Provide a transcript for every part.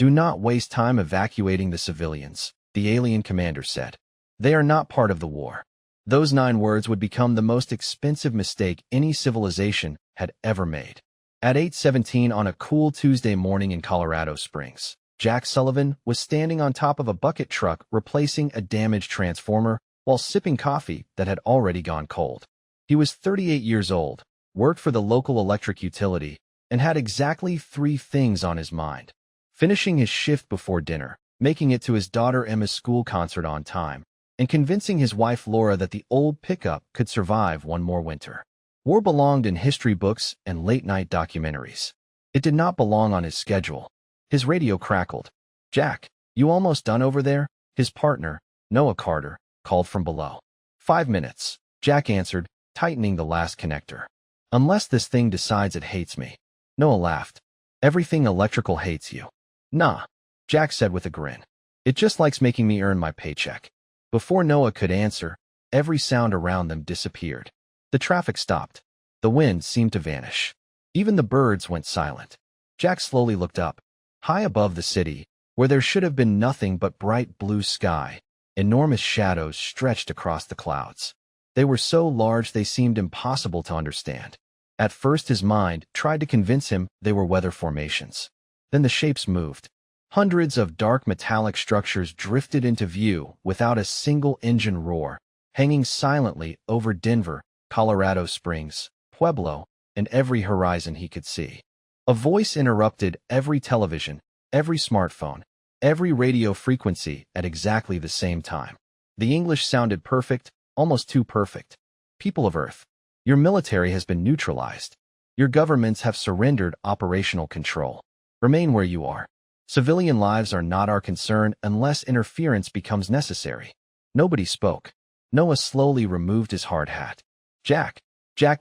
"Do not waste time evacuating the civilians," the alien commander said. "They are not part of the war." Those 9 words would become the most expensive mistake any civilization had ever made. At 8:17 on a cool Tuesday morning in Colorado Springs, Jack Sullivan was standing on top of a bucket truck replacing a damaged transformer while sipping coffee that had already gone cold. He was 38 years old, worked for the local electric utility, and had exactly 3 things on his mind: finishing his shift before dinner, making it to his daughter Emma's school concert on time, and convincing his wife Laura that the old pickup could survive one more winter. War belonged in history books and late-night documentaries. It did not belong on his schedule. His radio crackled. "Jack, you almost done over there?" His partner, Noah Carter, called from below. "5 minutes," Jack answered, tightening the last connector. "Unless this thing decides it hates me." Noah laughed. "Everything electrical hates you." "Nah," Jack said with a grin. "It just likes making me earn my paycheck." Before Noah could answer, every sound around them disappeared. The traffic stopped. The wind seemed to vanish. Even the birds went silent. Jack slowly looked up. High above the city, where there should have been nothing but bright blue sky, enormous shadows stretched across the clouds. They were so large they seemed impossible to understand. At first his mind tried to convince him they were weather formations. Then the shapes moved. Hundreds of dark metallic structures drifted into view without a single engine roar, hanging silently over Denver, Colorado Springs, Pueblo, and every horizon he could see. A voice interrupted every television, every smartphone, every radio frequency at exactly the same time. The English sounded perfect, almost too perfect. "People of Earth, your military has been neutralized. Your governments have surrendered operational control. Remain where you are. Civilian lives are not our concern unless interference becomes necessary." Nobody spoke. Noah slowly removed his hard hat. Jack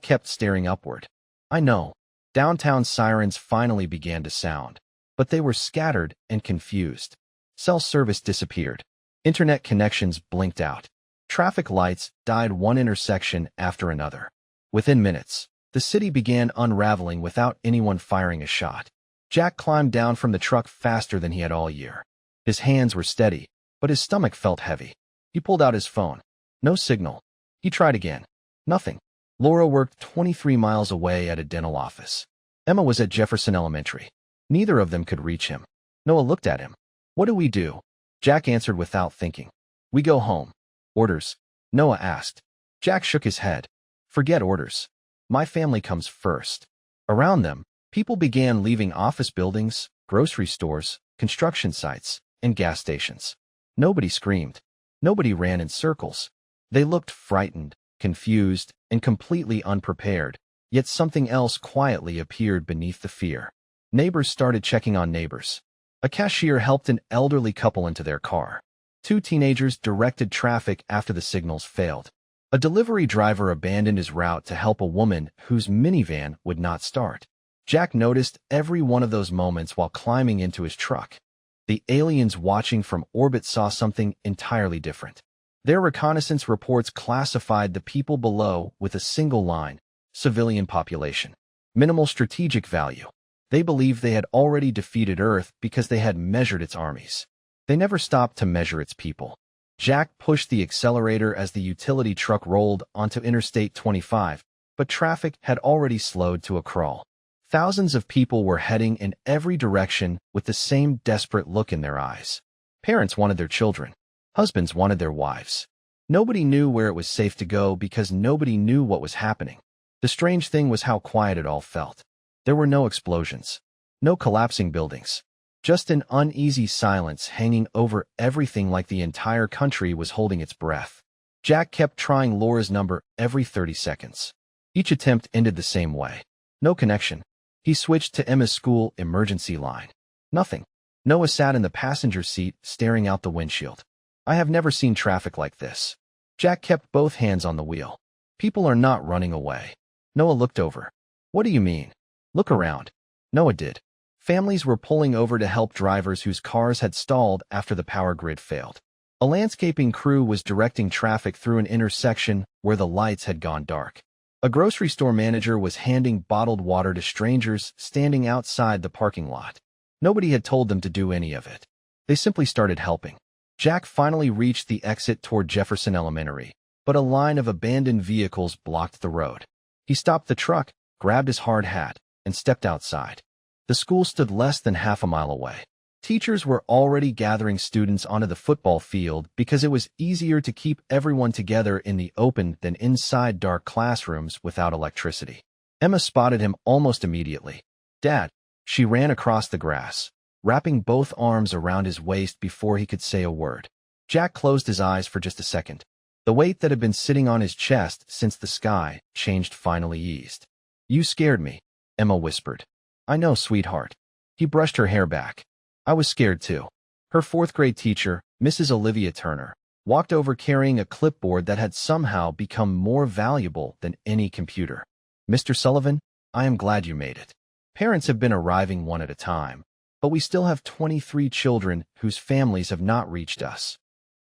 kept staring upward. "I know." Downtown sirens finally began to sound, but they were scattered and confused. Cell service disappeared. Internet connections blinked out. Traffic lights died one intersection after another. Within minutes, the city began unraveling without anyone firing a shot. Jack climbed down from the truck faster than he had all year. His hands were steady, but his stomach felt heavy. He pulled out his phone. No signal. He tried again. Nothing. Laura worked 23 miles away at a dental office. Emma was at Jefferson Elementary. Neither of them could reach him. Noah looked at him. "What do we do?" Jack answered without thinking. "We go home." "Orders?" Noah asked. Jack shook his head. "Forget orders. My family comes first." Around them, people began leaving office buildings, grocery stores, construction sites, and gas stations. Nobody screamed. Nobody ran in circles. They looked frightened, confused, and completely unprepared, yet something else quietly appeared beneath the fear. Neighbors started checking on neighbors. A cashier helped an elderly couple into their car. 2 teenagers directed traffic after the signals failed. A delivery driver abandoned his route to help a woman whose minivan would not start. Jack noticed every one of those moments while climbing into his truck. The aliens watching from orbit saw something entirely different. Their reconnaissance reports classified the people below with a single line: civilian population. Minimal strategic value. They believed they had already defeated Earth because they had measured its armies. They never stopped to measure its people. Jack pushed the accelerator as the utility truck rolled onto Interstate 25, but traffic had already slowed to a crawl. Thousands of people were heading in every direction with the same desperate look in their eyes. Parents wanted their children. Husbands wanted their wives. Nobody knew where it was safe to go because nobody knew what was happening. The strange thing was how quiet it all felt. There were no explosions, no collapsing buildings, just an uneasy silence hanging over everything, like the entire country was holding its breath. Jack kept trying Laura's number every 30 seconds. Each attempt ended the same way. No connection. He switched to Emma's school emergency line. Nothing. Noah sat in the passenger seat, staring out the windshield. "I have never seen traffic like this." Jack kept both hands on the wheel. "People are not running away." Noah looked over. "What do you mean?" "Look around." Noah did. Families were pulling over to help drivers whose cars had stalled after the power grid failed. A landscaping crew was directing traffic through an intersection where the lights had gone dark. A grocery store manager was handing bottled water to strangers standing outside the parking lot. Nobody had told them to do any of it. They simply started helping. Jack finally reached the exit toward Jefferson Elementary, but a line of abandoned vehicles blocked the road. He stopped the truck, grabbed his hard hat, and stepped outside. The school stood less than half a mile away. Teachers were already gathering students onto the football field because it was easier to keep everyone together in the open than inside dark classrooms without electricity. Emma spotted him almost immediately. "Dad." She ran across the grass, wrapping both arms around his waist before he could say a word. Jack closed his eyes for just a second. The weight that had been sitting on his chest since the sky changed finally eased. "You scared me," Emma whispered. "I know, sweetheart." He brushed her hair back. "I was scared too." Her fourth-grade teacher, Mrs. Olivia Turner, walked over carrying a clipboard that had somehow become more valuable than any computer. "Mr. Sullivan, I am glad you made it. Parents have been arriving one at a time, but we still have 23 children whose families have not reached us."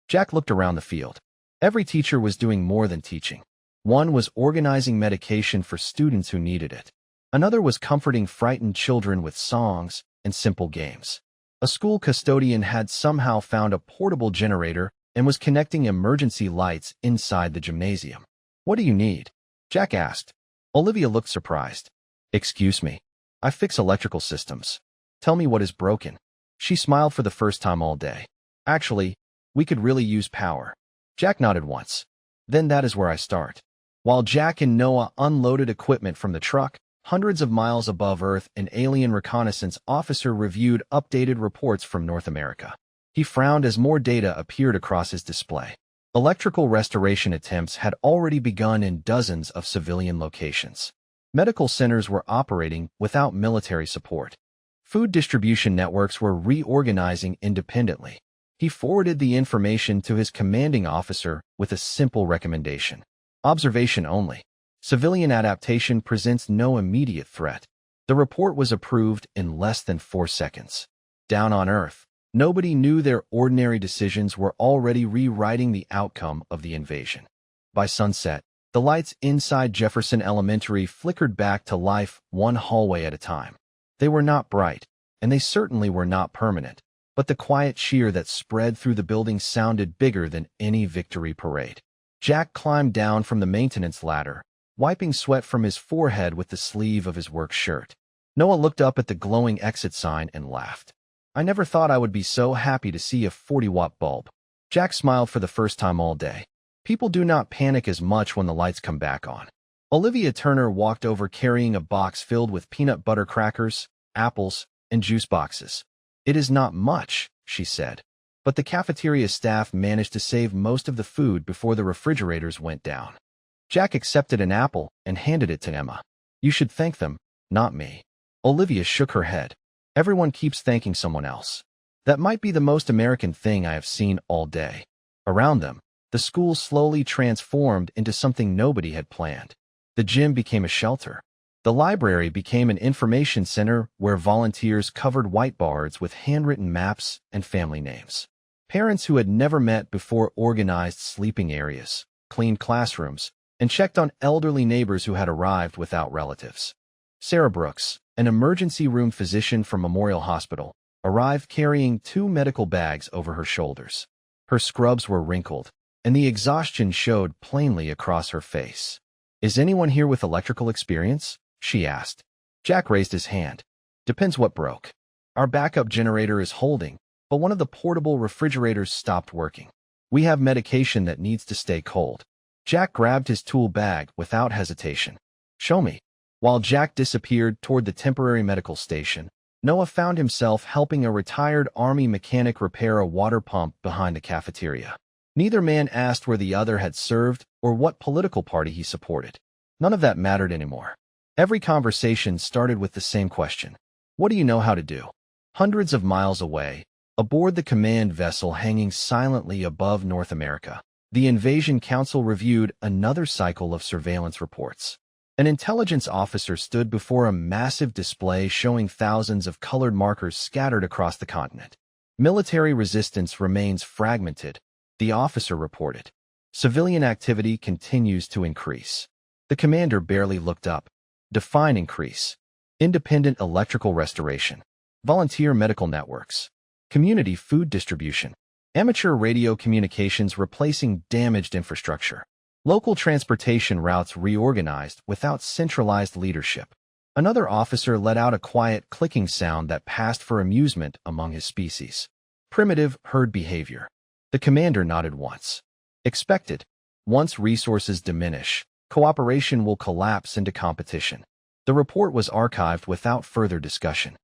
Jack looked around the field. Every teacher was doing more than teaching. One was organizing medication for students who needed it. Another was comforting frightened children with songs and simple games. A school custodian had somehow found a portable generator and was connecting emergency lights inside the gymnasium. "What do you need?" Jack asked. Olivia looked surprised. "Excuse me. I fix electrical systems. Tell me what is broken." She smiled for the first time all day. "Actually, we could really use power." Jack nodded once. "Then that is where I start." While Jack and Noah unloaded equipment from the truck, hundreds of miles above Earth, an alien reconnaissance officer reviewed updated reports from North America. He frowned as more data appeared across his display. Electrical restoration attempts had already begun in dozens of civilian locations. Medical centers were operating without military support. Food distribution networks were reorganizing independently. He forwarded the information to his commanding officer with a simple recommendation. Observation only. Civilian adaptation presents no immediate threat. The report was approved in less than 4 seconds. Down on Earth, nobody knew their ordinary decisions were already rewriting the outcome of the invasion. By sunset, the lights inside Jefferson Elementary flickered back to life one hallway at a time. They were not bright, and they certainly were not permanent, but the quiet cheer that spread through the building sounded bigger than any victory parade. Jack climbed down from the maintenance ladder, wiping sweat from his forehead with the sleeve of his work shirt. Noah looked up at the glowing exit sign and laughed. "I never thought I would be so happy to see a 40-watt bulb." Jack smiled for the first time all day. People do not panic as much when the lights come back on. Olivia Turner walked over carrying a box filled with peanut butter crackers, apples, and juice boxes. "It is not much," she said, but the cafeteria staff managed to save most of the food before the refrigerators went down. Jack accepted an apple and handed it to Emma. "You should thank them, not me." Olivia shook her head. "Everyone keeps thanking someone else. That might be the most American thing I have seen all day." Around them, the school slowly transformed into something nobody had planned. The gym became a shelter. The library became an information center where volunteers covered whiteboards with handwritten maps and family names. Parents who had never met before organized sleeping areas, cleaned classrooms, and checked on elderly neighbors who had arrived without relatives. Sarah Brooks, an emergency room physician from Memorial Hospital, arrived carrying 2 medical bags over her shoulders. Her scrubs were wrinkled, and the exhaustion showed plainly across her face. "Is anyone here with electrical experience?" she asked. Jack raised his hand. "Depends what broke. Our backup generator is holding, but one of the portable refrigerators stopped working. We have medication that needs to stay cold." Jack grabbed his tool bag without hesitation. "Show me." While Jack disappeared toward the temporary medical station, Noah found himself helping a retired Army mechanic repair a water pump behind the cafeteria. Neither man asked where the other had served or what political party he supported. None of that mattered anymore. Every conversation started with the same question. "What do you know how to do?" Hundreds of miles away, aboard the command vessel hanging silently above North America, the Invasion Council reviewed another cycle of surveillance reports. An intelligence officer stood before a massive display showing thousands of colored markers scattered across the continent. "Military resistance remains fragmented," the officer reported. "Civilian activity continues to increase." The commander barely looked up. "Define increase." "Independent electrical restoration." volunteer medical networks, community food distribution, amateur radio communications replacing damaged infrastructure, local transportation routes reorganized without centralized leadership. Another officer let out a quiet clicking sound that passed for amusement among his species. Primitive herd behavior. The commander nodded once. Expected. Once resources diminish, cooperation will collapse into competition. The report was archived without further discussion.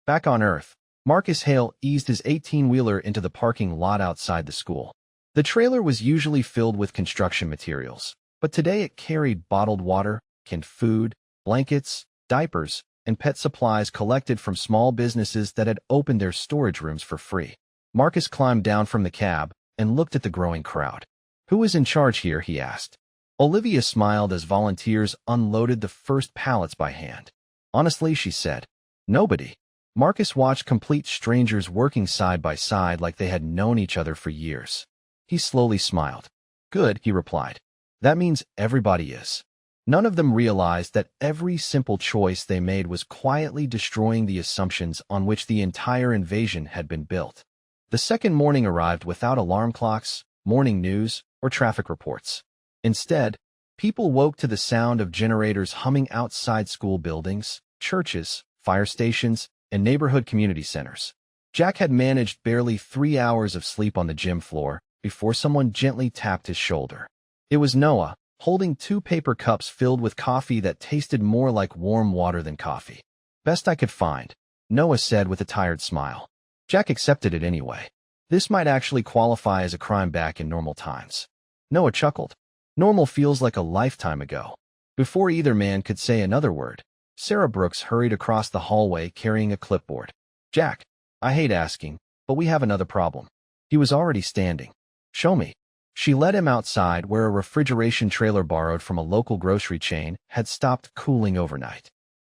Back on Earth, Marcus Hale eased his 18-wheeler into the parking lot outside the school. The trailer was usually filled with construction materials, but today it carried bottled water, canned food, blankets, diapers, and pet supplies collected from small businesses that had opened their storage rooms for free. Marcus climbed down from the cab and looked at the growing crowd. "Who is in charge here?" he asked. Olivia smiled as volunteers unloaded the first pallets by hand. "Honestly," she said, "nobody." Marcus watched complete strangers working side by side like they had known each other for years. He slowly smiled. "Good," he replied. "That means everybody is." None of them realized that every simple choice they made was quietly destroying the assumptions on which the entire invasion had been built. The second morning arrived without alarm clocks, morning news, or traffic reports. Instead, people woke to the sound of generators humming outside school buildings, churches, fire stations, and neighborhood community centers. Jack had managed barely 3 hours of sleep on the gym floor before someone gently tapped his shoulder. It was Noah, holding 2 paper cups filled with coffee that tasted more like warm water than coffee. "Best I could find," Noah said with a tired smile. Jack accepted it anyway. This might actually qualify as a crime back in normal times. Noah chuckled. Normal feels like a lifetime ago. Before either man could say another word, Sarah Brooks hurried across the hallway carrying a clipboard. "Jack, I hate asking, but we have another problem." He was already standing. "Show me." She led him outside where a refrigeration trailer borrowed from a local grocery chain had stopped cooling overnight.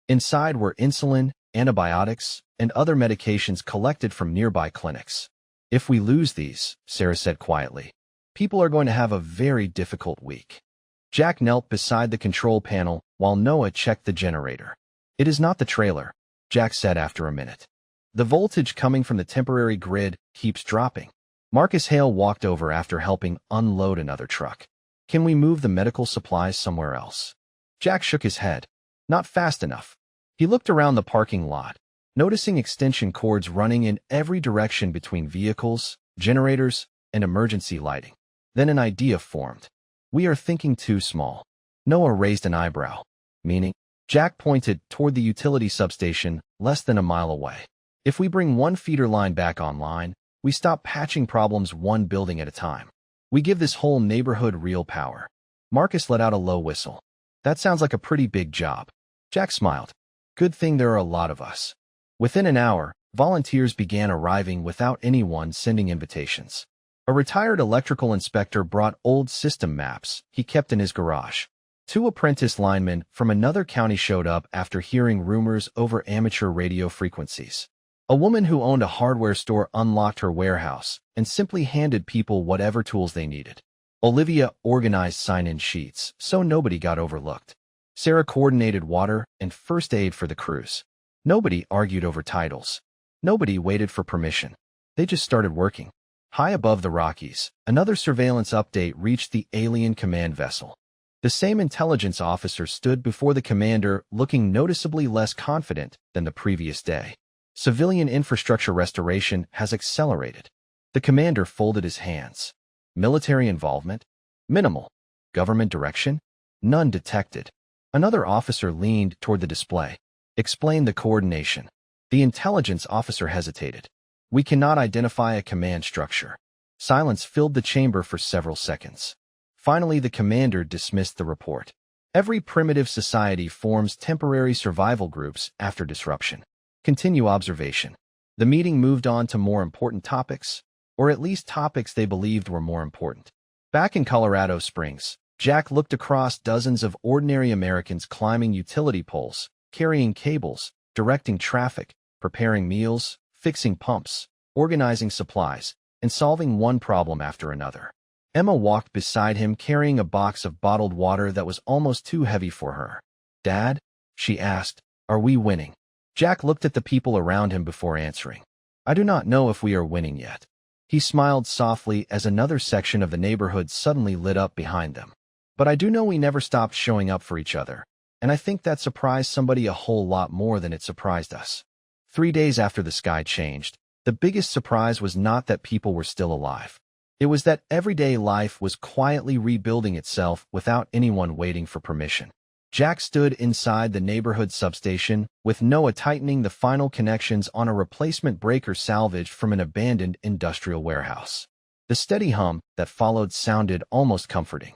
Inside were insulin, antibiotics, and other medications collected from nearby clinics. "If we lose these," Sarah said quietly, "people are going to have a very difficult week." Jack knelt beside the control panel while Noah checked the generator. "It is not the trailer," Jack said after a minute. "The voltage coming from the temporary grid keeps dropping." Marcus Hale walked over after helping unload another truck. "Can we move the medical supplies somewhere else?" Jack shook his head. "Not fast enough." He looked around the parking lot, noticing extension cords running in every direction between vehicles, generators, and emergency lighting. Then an idea formed. "We are thinking too small." Noah raised an eyebrow. "Meaning?" Jack pointed toward the utility substation less than a mile away. "If we bring one feeder line back online, we stop patching problems one building at a time. We give this whole neighborhood real power." Marcus let out a low whistle. "That sounds like a pretty big job." Jack smiled. "Good thing there are a lot of us." Within an hour, volunteers began arriving without anyone sending invitations. A retired electrical inspector brought old system maps he kept in his garage. 2 apprentice linemen from another county showed up after hearing rumors over amateur radio frequencies. A woman who owned a hardware store unlocked her warehouse and simply handed people whatever tools they needed. Olivia organized sign-in sheets so nobody got overlooked. Sarah coordinated water and first aid for the crews. Nobody argued over titles. Nobody waited for permission. They just started working. High above the Rockies, another surveillance update reached the alien command vessel. The same intelligence officer stood before the commander looking noticeably less confident than the previous day. "Civilian infrastructure restoration has accelerated." The commander folded his hands. "Military involvement? Minimal. Government direction? None detected." Another officer leaned toward the display. "Explain the coordination." The intelligence officer hesitated. "We cannot identify a command structure." Silence filled the chamber for several seconds. Finally, the commander dismissed the report. Every primitive society forms temporary survival groups after disruption. Continue observation. The meeting moved on to more important topics, or at least topics they believed were more important. Back in Colorado Springs, Jack looked across dozens of ordinary Americans climbing utility poles, carrying cables, directing traffic, preparing meals, fixing pumps, organizing supplies, and solving one problem after another. Emma walked beside him carrying a box of bottled water that was almost too heavy for her. "Dad," she asked, "are we winning?" Jack looked at the people around him before answering. I do not know if we are winning yet. He smiled softly as another section of the neighborhood suddenly lit up behind them. But I do know we never stopped showing up for each other, and I think that surprised somebody a whole lot more than it surprised us. 3 days after the sky changed, the biggest surprise was not that people were still alive. It was that everyday life was quietly rebuilding itself without anyone waiting for permission. Jack stood inside the neighborhood substation, with Noah tightening the final connections on a replacement breaker salvaged from an abandoned industrial warehouse. The steady hum that followed sounded almost comforting.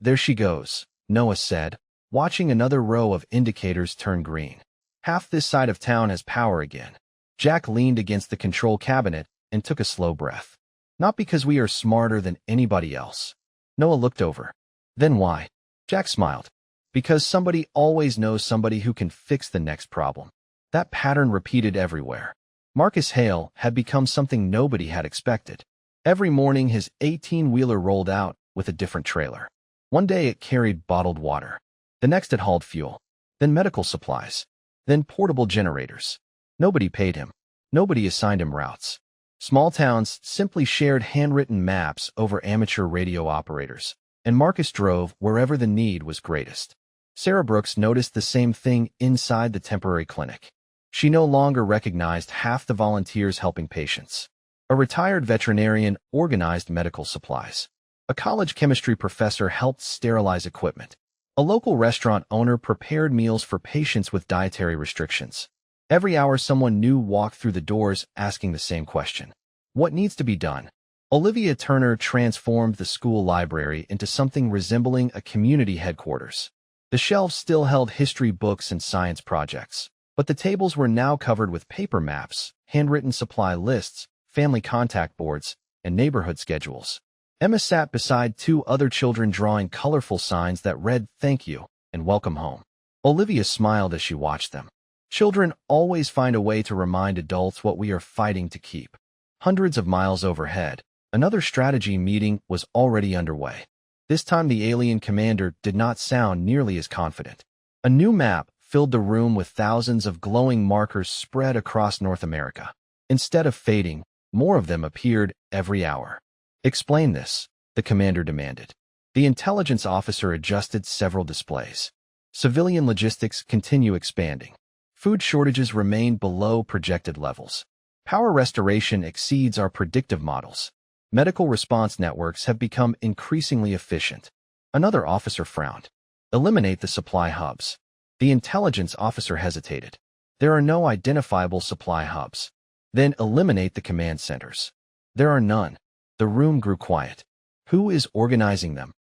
There she goes, Noah said, watching another row of indicators turn green. Half this side of town has power again. Jack leaned against the control cabinet and took a slow breath. Not because we are smarter than anybody else. Noah looked over. Then why? Jack smiled. Because somebody always knows somebody who can fix the next problem. That pattern repeated everywhere. Marcus Hale had become something nobody had expected. Every morning his 18-wheeler rolled out with a different trailer. One day it carried bottled water. The next it hauled fuel. Then medical supplies. Then portable generators. Nobody paid him. Nobody assigned him routes. Small towns simply shared handwritten maps over amateur radio operators, and Marcus drove wherever the need was greatest. Sarah Brooks noticed the same thing inside the temporary clinic. She no longer recognized half the volunteers helping patients. A retired veterinarian organized medical supplies. A college chemistry professor helped sterilize equipment. A local restaurant owner prepared meals for patients with dietary restrictions. Every hour someone new walked through the doors asking the same question. What needs to be done? Olivia Turner transformed the school library into something resembling a community headquarters. The shelves still held history books and science projects, but the tables were now covered with paper maps, handwritten supply lists, family contact boards, and neighborhood schedules. Emma sat beside 2 other children drawing colorful signs that read "Thank you" and "Welcome home." Olivia smiled as she watched them. Children always find a way to remind adults what we are fighting to keep. Hundreds of miles overhead, another strategy meeting was already underway. This time the alien commander did not sound nearly as confident. A new map filled the room with thousands of glowing markers spread across North America. Instead of fading, more of them appeared every hour. Explain this, the commander demanded. The intelligence officer adjusted several displays. Civilian logistics continue expanding. Food shortages remain below projected levels. Power restoration exceeds our predictive models. Medical response networks have become increasingly efficient. Another officer frowned. Eliminate the supply hubs. The intelligence officer hesitated. There are no identifiable supply hubs. Then eliminate the command centers. There are none. The room grew quiet. Who is organizing them?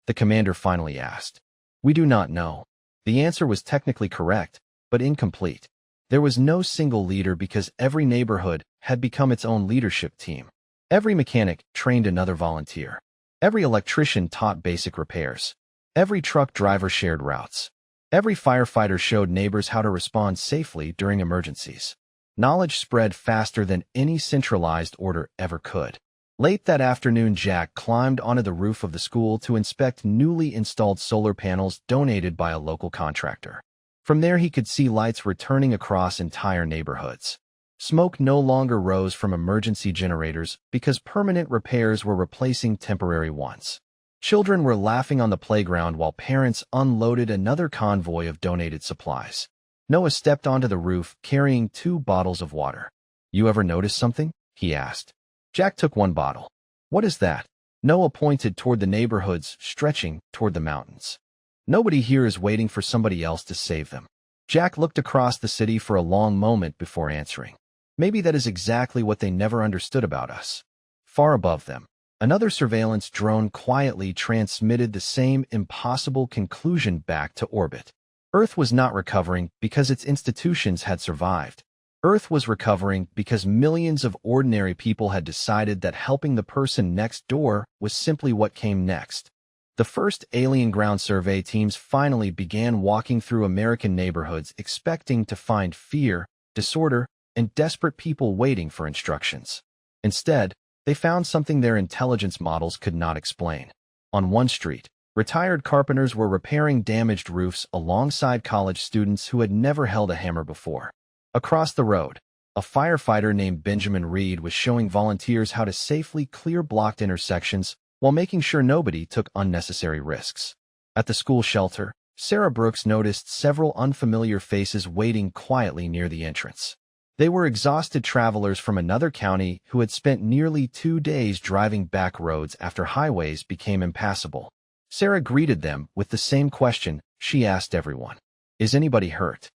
The commander finally asked. We do not know. The answer was technically correct, but incomplete. There was no single leader because every neighborhood had become its own leadership team. Every mechanic trained another volunteer. Every electrician taught basic repairs. Every truck driver shared routes. Every firefighter showed neighbors how to respond safely during emergencies. Knowledge spread faster than any centralized order ever could. Late that afternoon, Jack climbed onto the roof of the school to inspect newly installed solar panels donated by a local contractor. From there, he could see lights returning across entire neighborhoods. Smoke no longer rose from emergency generators because permanent repairs were replacing temporary ones. Children were laughing on the playground while parents unloaded another convoy of donated supplies. Noah stepped onto the roof carrying 2 bottles of water. You ever notice something? He asked. Jack took 1 bottle. What is that? Noah pointed toward the neighborhoods stretching toward the mountains. Nobody here is waiting for somebody else to save them. Jack looked across the city for a long moment before answering. Maybe that is exactly what they never understood about us. Far above them, another surveillance drone quietly transmitted the same impossible conclusion back to orbit. Earth was not recovering because its institutions had survived. Earth was recovering because millions of ordinary people had decided that helping the person next door was simply what came next. The first alien ground survey teams finally began walking through American neighborhoods expecting to find fear, disorder, and desperate people waiting for instructions. Instead, they found something their intelligence models could not explain. On one street, retired carpenters were repairing damaged roofs alongside college students who had never held a hammer before. Across the road, a firefighter named Benjamin Reed was showing volunteers how to safely clear blocked intersections while making sure nobody took unnecessary risks. At the school shelter, Sarah Brooks noticed several unfamiliar faces waiting quietly near the entrance. They were exhausted travelers from another county who had spent nearly 2 days driving back roads after highways became impassable. Sarah greeted them with the same question she asked everyone. "Is anybody hurt?"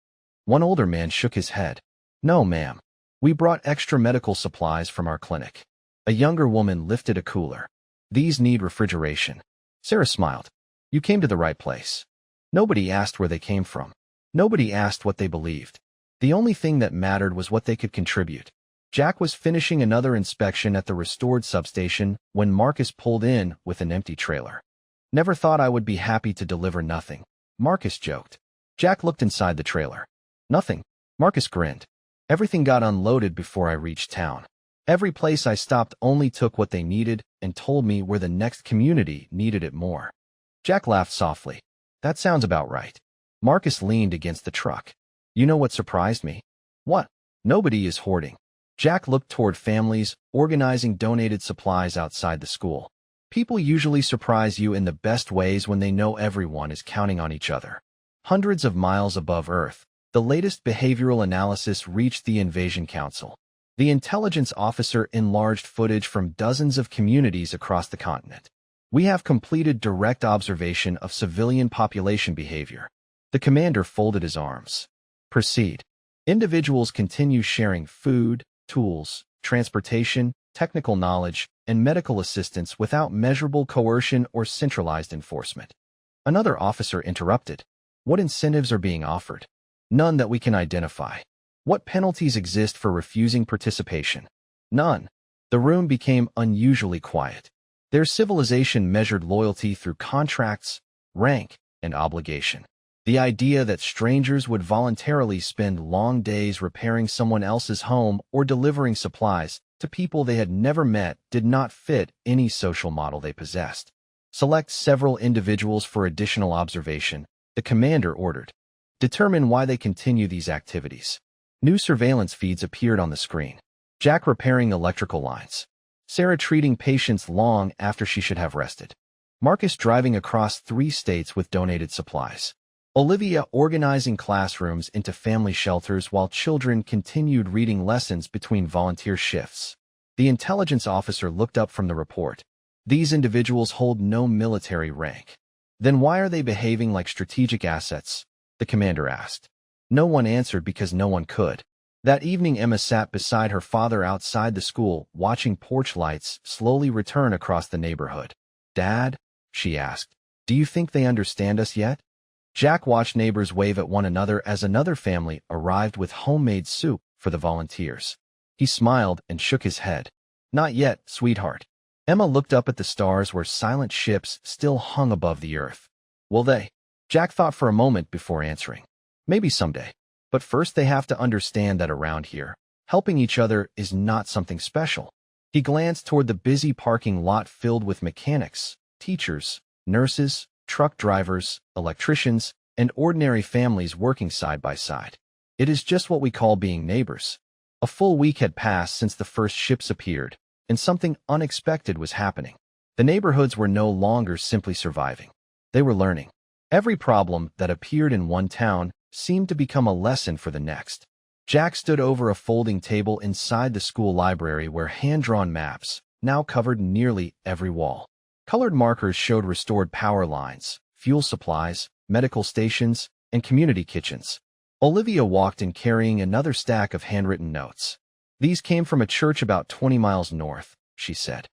One older man shook his head. "No, ma'am. We brought extra medical supplies from our clinic." A younger woman lifted a cooler. "These need refrigeration." Sarah smiled. "You came to the right place." Nobody asked where they came from. Nobody asked what they believed. The only thing that mattered was what they could contribute. Jack was finishing another inspection at the restored substation when Marcus pulled in with an empty trailer. "Never thought I would be happy to deliver nothing," Marcus joked. Jack looked inside the trailer. "Nothing." Marcus grinned. "Everything got unloaded before I reached town. Every place I stopped only took what they needed and told me where the next community needed it more." Jack laughed softly. "That sounds about right." Marcus leaned against the truck. "You know what surprised me?" "What?" "Nobody is hoarding." Jack looked toward families organizing donated supplies outside the school. People usually surprise you in the best ways when they know everyone is counting on each other. Hundreds of miles above Earth, the latest behavioral analysis reached the Invasion Council. The intelligence officer enlarged footage from dozens of communities across the continent. "We have completed direct observation of civilian population behavior." The commander folded his arms. "Proceed." Individuals continue sharing food, tools, transportation, technical knowledge, and medical assistance without measurable coercion or centralized enforcement. Another officer interrupted. "What incentives are being offered?" "None that we can identify." "What penalties exist for refusing participation?" "None." The room became unusually quiet. Their civilization measured loyalty through contracts, rank, and obligation. The idea that strangers would voluntarily spend long days repairing someone else's home or delivering supplies to people they had never met did not fit any social model they possessed. "Select several individuals for additional observation," the commander ordered. "Determine why they continue these activities." New surveillance feeds appeared on the screen. Jack repairing electrical lines. Sarah treating patients long after she should have rested. Marcus driving across 3 states with donated supplies. Olivia organizing classrooms into family shelters while children continued reading lessons between volunteer shifts. The intelligence officer looked up from the report. "These individuals hold no military rank." "Then why are they behaving like strategic assets?" the commander asked. No one answered because no one could. That evening, Emma sat beside her father outside the school, watching porch lights slowly return across the neighborhood. "Dad," she asked, "do you think they understand us yet?" Jack watched neighbors wave at one another as another family arrived with homemade soup for the volunteers. He smiled and shook his head. "Not yet, sweetheart." Emma looked up at the stars where silent ships still hung above the earth. "Will they?" Jack thought for a moment before answering. "Maybe someday. But first they have to understand that around here, helping each other is not something special." He glanced toward the busy parking lot filled with mechanics, teachers, nurses, truck drivers, electricians, and ordinary families working side by side. It is just what we call being neighbors. A full week had passed since the first ships appeared, and something unexpected was happening. The neighborhoods were no longer simply surviving. They were learning. Every problem that appeared in one town seemed to become a lesson for the next. Jack stood over a folding table inside the school library where hand-drawn maps now covered nearly every wall. Colored markers showed restored power lines, fuel supplies, medical stations, and community kitchens. Olivia walked in carrying another stack of handwritten notes. "These came from a church about 20 miles north," she said.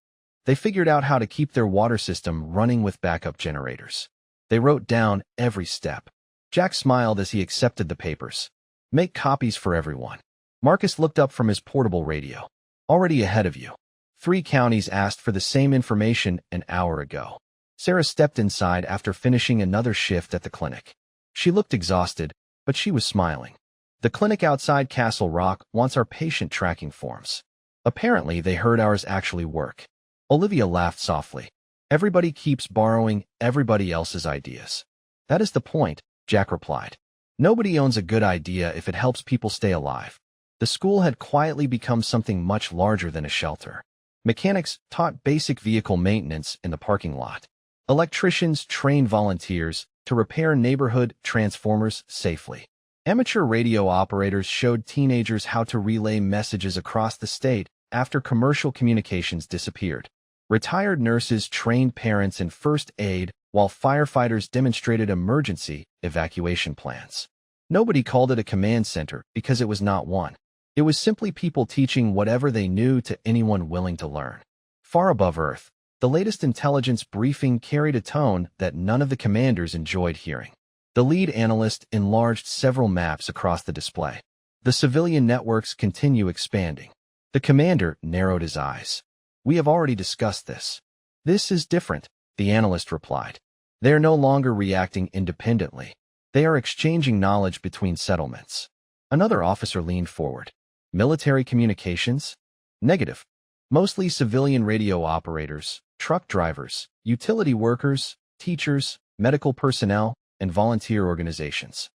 "They figured out how to keep their water system running with backup generators." They wrote down every step. Jack smiled as he accepted the papers. "Make copies for everyone." Marcus looked up from his portable radio. "Already ahead of you. 3 counties asked for the same information an hour ago." Sarah stepped inside after finishing another shift at the clinic. She looked exhausted, but she was smiling. "The clinic outside Castle Rock wants our patient tracking forms. Apparently, they heard ours actually work." Olivia laughed softly. "Everybody keeps borrowing everybody else's ideas." "That is the point," Jack replied. Nobody owns a good idea if it helps people stay alive. The school had quietly become something much larger than a shelter. Mechanics taught basic vehicle maintenance in the parking lot. Electricians trained volunteers to repair neighborhood transformers safely. Amateur radio operators showed teenagers how to relay messages across the state after commercial communications disappeared. Retired nurses trained parents in first aid while firefighters demonstrated emergency evacuation plans. Nobody called it a command center because it was not one. It was simply people teaching whatever they knew to anyone willing to learn. Far above Earth, the latest intelligence briefing carried a tone that none of the commanders enjoyed hearing. The lead analyst enlarged several maps across the display. The civilian networks continue expanding. The commander narrowed his eyes. "We have already discussed this." "This is different," the analyst replied. "They are no longer reacting independently. They are exchanging knowledge between settlements." Another officer leaned forward. "Military communications?" "Negative. Mostly civilian radio operators, truck drivers, utility workers, teachers, medical personnel, and volunteer organizations."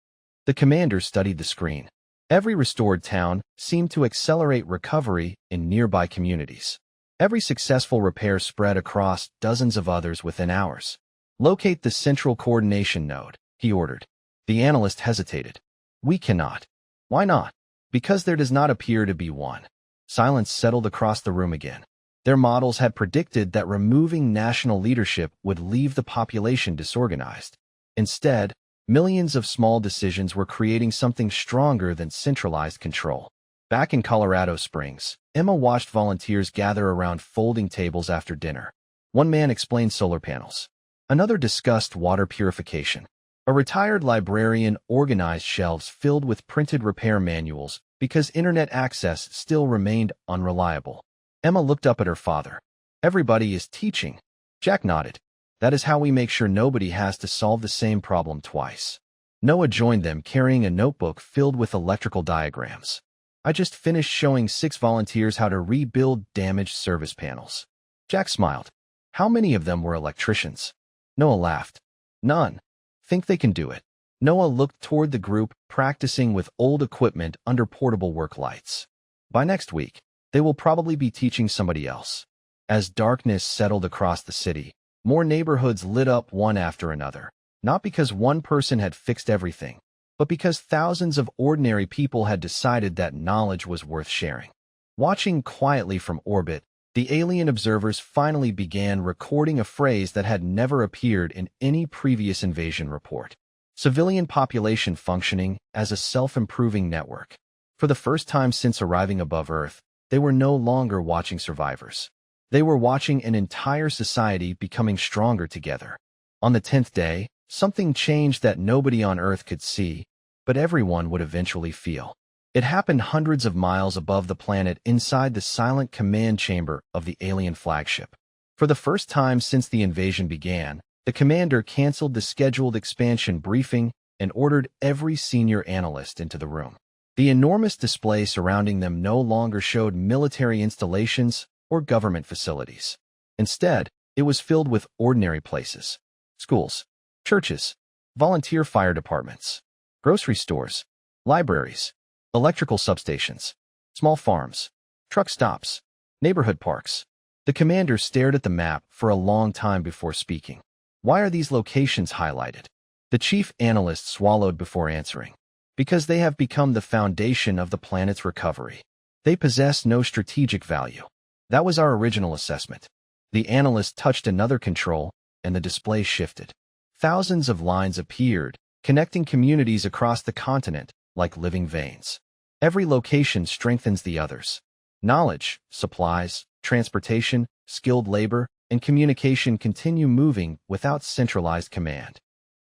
The commander studied the screen. Every restored town seemed to accelerate recovery in nearby communities. Every successful repair spread across dozens of others within hours. "Locate the central coordination node," he ordered. The analyst hesitated. "We cannot." "Why not?" "Because there does not appear to be one." Silence settled across the room again. Their models had predicted that removing national leadership would leave the population disorganized. Instead, millions of small decisions were creating something stronger than centralized control. Back in Colorado Springs, Emma watched volunteers gather around folding tables after dinner. One man explained solar panels. Another discussed water purification. A retired librarian organized shelves filled with printed repair manuals because internet access still remained unreliable. Emma looked up at her father. "Everybody is teaching." Jack nodded. "That is how we make sure nobody has to solve the same problem twice." Noah joined them carrying a notebook filled with electrical diagrams. "I just finished showing 6 volunteers how to rebuild damaged service panels." Jack smiled. "How many of them were electricians?" Noah laughed. "None. Think they can do it." Noah looked toward the group practicing with old equipment under portable work lights. "By next week, they will probably be teaching somebody else." As darkness settled across the city, more neighborhoods lit up one after another, not because one person had fixed everything, but because thousands of ordinary people had decided that knowledge was worth sharing. Watching quietly from orbit, the alien observers finally began recording a phrase that had never appeared in any previous invasion report. Civilian population functioning as a self-improving network. For the first time since arriving above Earth, they were no longer watching survivors. They were watching an entire society becoming stronger together. On the 10th day, something changed that nobody on Earth could see, but everyone would eventually feel. It happened hundreds of miles above the planet inside the silent command chamber of the alien flagship. For the first time since the invasion began, the commander canceled the scheduled expansion briefing and ordered every senior analyst into the room. The enormous display surrounding them no longer showed military installations or government facilities. Instead, it was filled with ordinary places: schools, churches, volunteer fire departments, grocery stores, libraries, electrical substations, small farms, truck stops, neighborhood parks. The commander stared at the map for a long time before speaking. "Why are these locations highlighted?" The chief analyst swallowed before answering. "Because they have become the foundation of the planet's recovery. They possess no strategic value. That was our original assessment." The analyst touched another control, and the display shifted. Thousands of lines appeared, connecting communities across the continent like living veins. Every location strengthens the others. Knowledge, supplies, transportation, skilled labor, and communication continue moving without centralized command.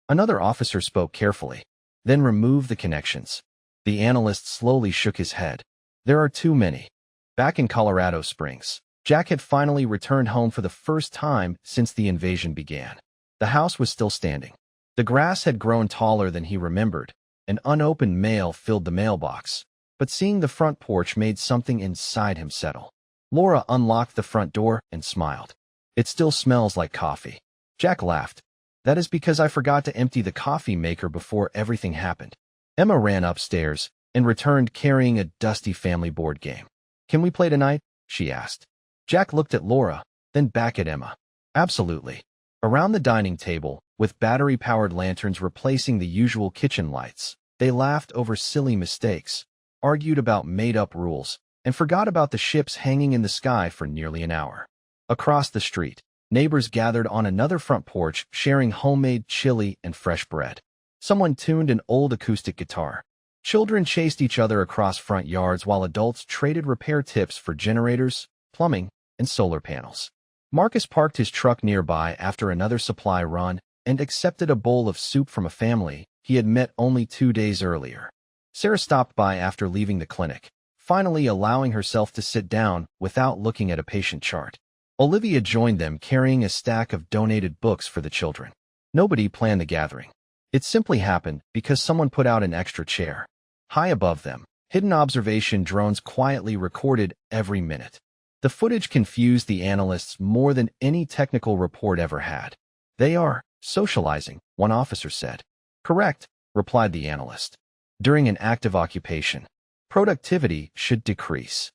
Another officer spoke carefully. "Then remove the connections." The analyst slowly shook his head. "There are too many." Back in Colorado Springs, Jack had finally returned home for the first time since the invasion began. The house was still standing. The grass had grown taller than he remembered. An unopened mail filled the mailbox, but seeing the front porch made something inside him settle. Laura unlocked the front door and smiled. "It still smells like coffee." Jack laughed. "That is because I forgot to empty the coffee maker before everything happened." Emma ran upstairs and returned carrying a dusty family board game. "Can we play tonight?" she asked. Jack looked at Laura, then back at Emma. "Absolutely." Around the dining table, with battery-powered lanterns replacing the usual kitchen lights, they laughed over silly mistakes, argued about made-up rules, and forgot about the ships hanging in the sky for nearly an hour. Across the street, neighbors gathered on another front porch sharing homemade chili and fresh bread. Someone tuned an old acoustic guitar. Children chased each other across front yards while adults traded repair tips for generators, plumbing, and solar panels. Marcus parked his truck nearby after another supply run and accepted a bowl of soup from a family he had met only 2 days earlier. Sarah stopped by after leaving the clinic, finally allowing herself to sit down without looking at a patient chart. Olivia joined them carrying a stack of donated books for the children. Nobody planned the gathering. It simply happened because someone put out an extra chair. High above them, hidden observation drones quietly recorded every minute. The footage confused the analysts more than any technical report ever had. "They are socializing," one officer said. "Correct," replied the analyst. "During an active occupation, productivity should decrease.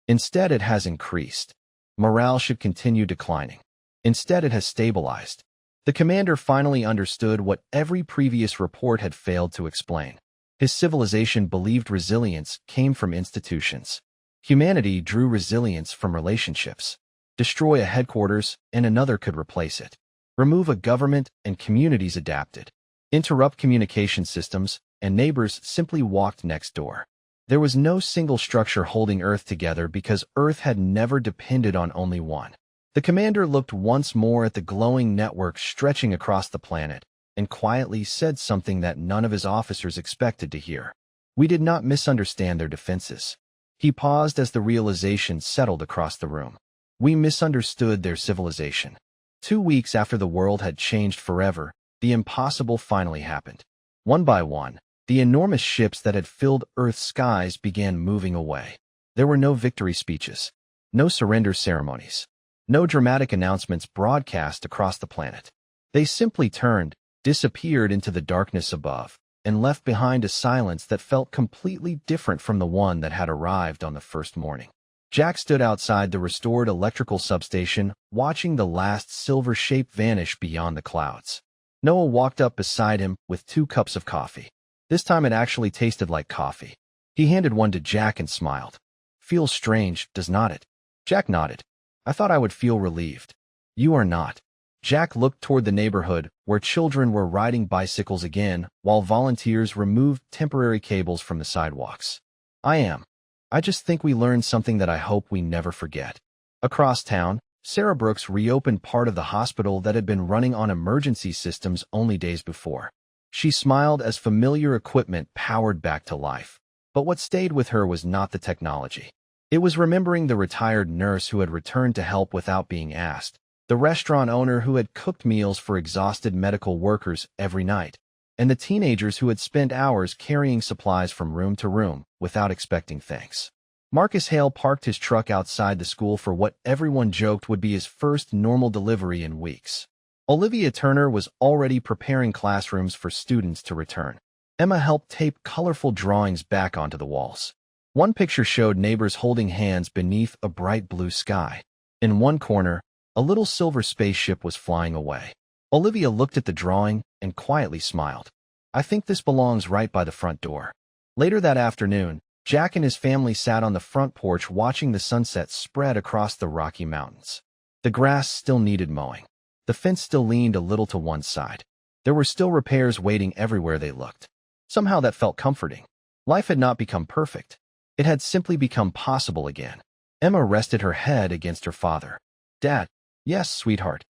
Instead, it has increased. Morale should continue declining. Instead, it has stabilized." The commander finally understood what every previous report had failed to explain. His civilization believed resilience came from institutions. Humanity drew resilience from relationships. Destroy a headquarters, and another could replace it. Remove a government, and communities adapted. Interrupt communication systems, and neighbors simply walked next door. There was no single structure holding Earth together because Earth had never depended on only one. The commander looked once more at the glowing network stretching across the planet and quietly said something that none of his officers expected to hear. "We did not misunderstand their defenses." He paused as the realization settled across the room. "We misunderstood their civilization." 2 weeks after the world had changed forever, the impossible finally happened. One by one, the enormous ships that had filled Earth's skies began moving away. There were no victory speeches, no surrender ceremonies, no dramatic announcements broadcast across the planet. They simply turned, disappeared into the darkness above, and left behind a silence that felt completely different from the one that had arrived on the first morning. Jack stood outside the restored electrical substation, watching the last silver shape vanish beyond the clouds. Noah walked up beside him with 2 cups of coffee. This time it actually tasted like coffee. He handed one to Jack and smiled. "Feels strange, does not it?" Jack nodded. "I thought I would feel relieved." "You are not." Jack looked toward the neighborhood, where children were riding bicycles again, while volunteers removed temporary cables from the sidewalks. "I am. I just think we learned something that I hope we never forget." Across town, Sarah Brooks reopened part of the hospital that had been running on emergency systems only days before. She smiled as familiar equipment powered back to life. But what stayed with her was not the technology. It was remembering the retired nurse who had returned to help without being asked, the restaurant owner who had cooked meals for exhausted medical workers every night, and the teenagers who had spent hours carrying supplies from room to room without expecting thanks. Marcus Hale parked his truck outside the school for what everyone joked would be his first normal delivery in weeks. Olivia Turner was already preparing classrooms for students to return. Emma helped tape colorful drawings back onto the walls. One picture showed neighbors holding hands beneath a bright blue sky. In one corner, a little silver spaceship was flying away. Olivia looked at the drawing and quietly smiled. "I think this belongs right by the front door." Later that afternoon, Jack and his family sat on the front porch watching the sunset spread across the Rocky Mountains. The grass still needed mowing. The fence still leaned a little to one side. There were still repairs waiting everywhere they looked. Somehow that felt comforting. Life had not become perfect. It had simply become possible again. Emma rested her head against her father. "Dad." "Yes, sweetheart."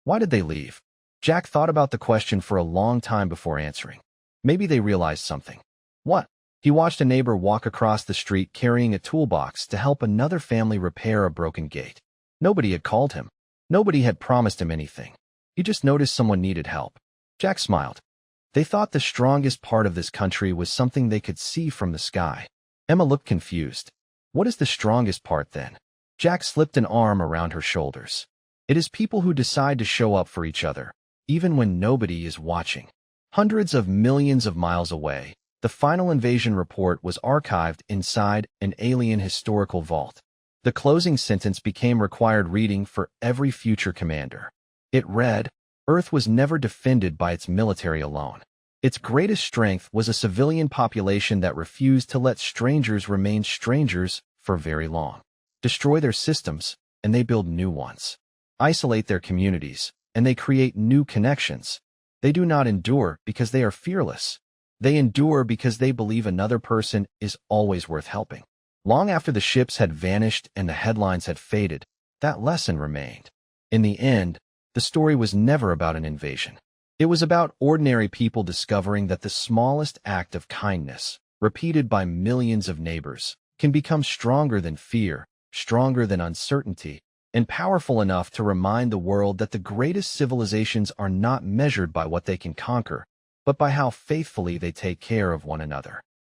"Why did they leave?" Jack thought about the question for a long time before answering. Maybe they realized something. What? He watched a neighbor walk across the street carrying a toolbox to help another family repair a broken gate. Nobody had called him. Nobody had promised him anything. He just noticed someone needed help. Jack smiled. They thought the strongest part of this country was something they could see from the sky. Emma looked confused. "What is the strongest part then?" Jack slipped an arm around her shoulders. "It is people who decide to show up for each other, even when nobody is watching. Hundreds of millions of miles away, The final invasion report was archived inside an alien historical vault. The closing sentence became required reading for every future commander. It read, "Earth was never defended by its military alone. Its greatest strength was a civilian population that refused to let strangers remain strangers for very long. Destroy their systems, and they build new ones. Isolate their communities, and they create new connections. They do not endure because they are fearless. They endure because they believe another person is always worth helping." Long after the ships had vanished and the headlines had faded, that lesson remained. In the end, the story was never about an invasion. It was about ordinary people discovering that the smallest act of kindness, repeated by millions of neighbors, can become stronger than fear, stronger than uncertainty, and powerful enough to remind the world that the greatest civilizations are not measured by what they can conquer, but by how faithfully they take care of one another.